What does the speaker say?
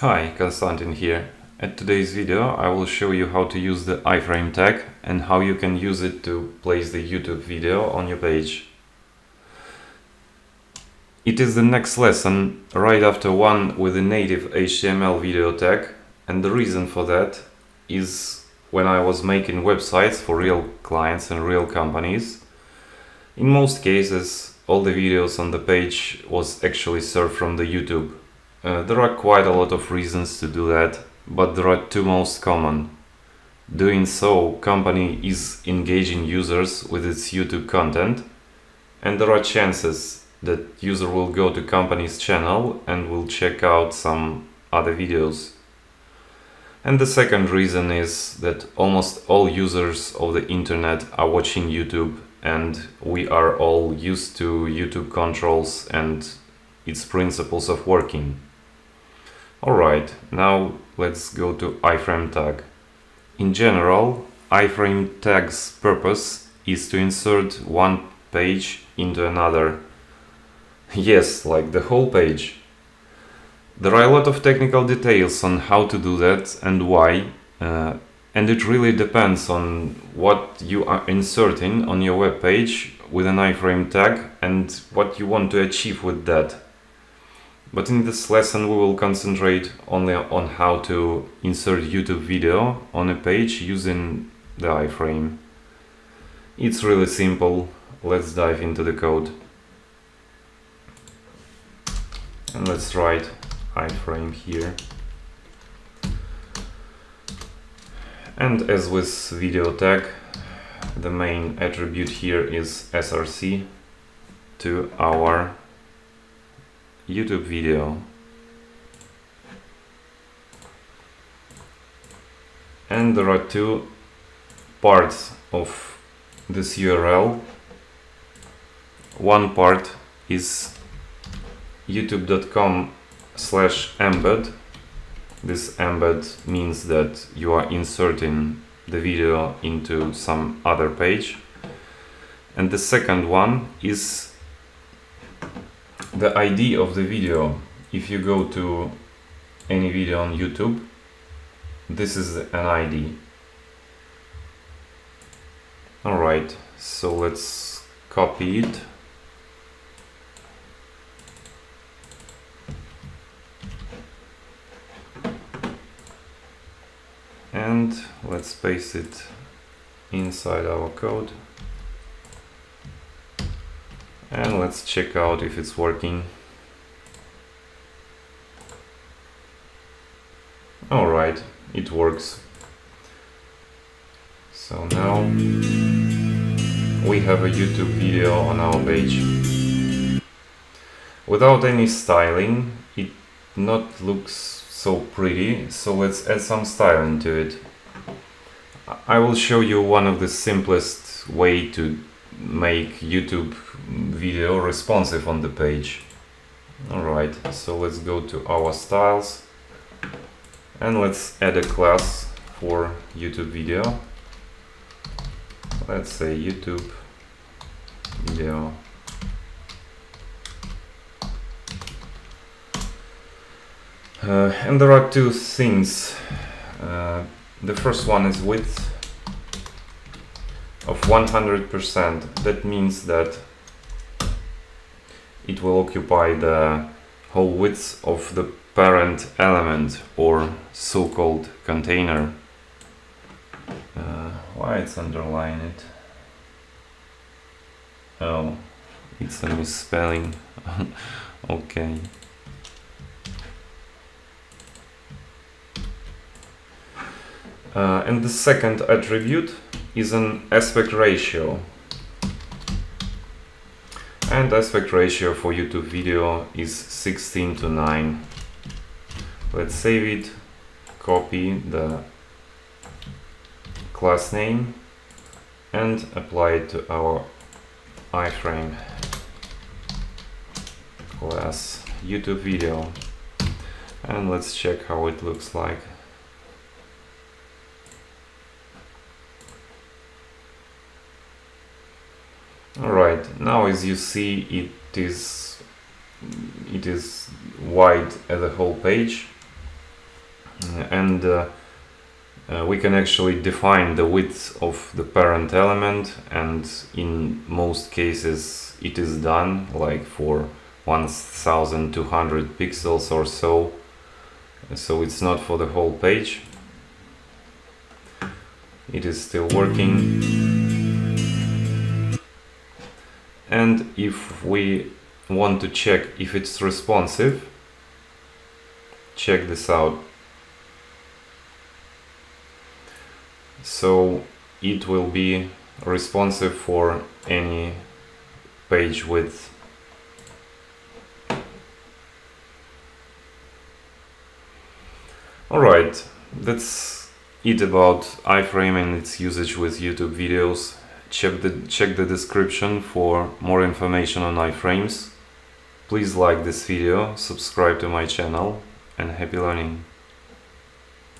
Hi, Konstantin here. At today's video I will show you how to use the iframe tag and how you can use it to place the YouTube video on your page. It is the next lesson right after one with the native HTML video tag, and the reason for that is when I was making websites for real clients and real companies. In most cases all the videos on the page was actually served from the YouTube. There are quite a lot of reasons to do that, but there are two most common. Doing so, company is engaging users with its YouTube content, and there are chances that user will go to company's channel and will check out some other videos. And the second reason is that almost all users of the internet are watching YouTube, and we are all used to YouTube controls and its principles of working. Alright, now let's go to iframe tag. In general, iframe tag's purpose is to insert one page into another. Yes, like the whole page. There are a lot of technical details on how to do that and why, and it really depends on what you are inserting on your web page with an iframe tag and what you want to achieve with that. But in this lesson we will concentrate only on how to insert YouTube video on a page using the iframe. It's really simple. Let's dive into the code. And let's write iframe here. And as with video tag, the main attribute here is src to our YouTube video. And there are two parts of this URL. One part is youtube.com/embed. This embed means that you are inserting the video into some other page. And the second one is the ID of the video. If you go to any video on YouTube, this is an ID. Alright, so let's copy it. And let's paste it inside our code. And let's check out if it's working. Alright, it works. So now we have a YouTube video on our page. Without any styling, it not looks so pretty, so let's add some styling to it. I will show you one of the simplest way to make YouTube video responsive on the page. Alright, so let's go to our styles and let's add a class for YouTube video. Let's say YouTube video. And there are two things. The first one is width of 100%. That means that it will occupy the whole width of the parent element or so-called container. Why it's underlined it? Oh, it's a misspelling. Okay. And the second attribute is an aspect ratio. And aspect ratio for YouTube video is 16:9. Let's save it, copy the class name and apply it to our iframe class YouTube video. And let's check how it looks like. Alright, now as you see it is wide at the whole page. and we can actually define the width of the parent element, and in most cases it is done, like for 1200 pixels or so. So it's not for the whole page. It is still working. And if we want to check if it's responsive, check this out. So it will be responsive for any page width. Alright, that's it about iframe and its usage with YouTube videos. Check the description for more information on iframes. Please like this video, subscribe to my channel, and happy learning!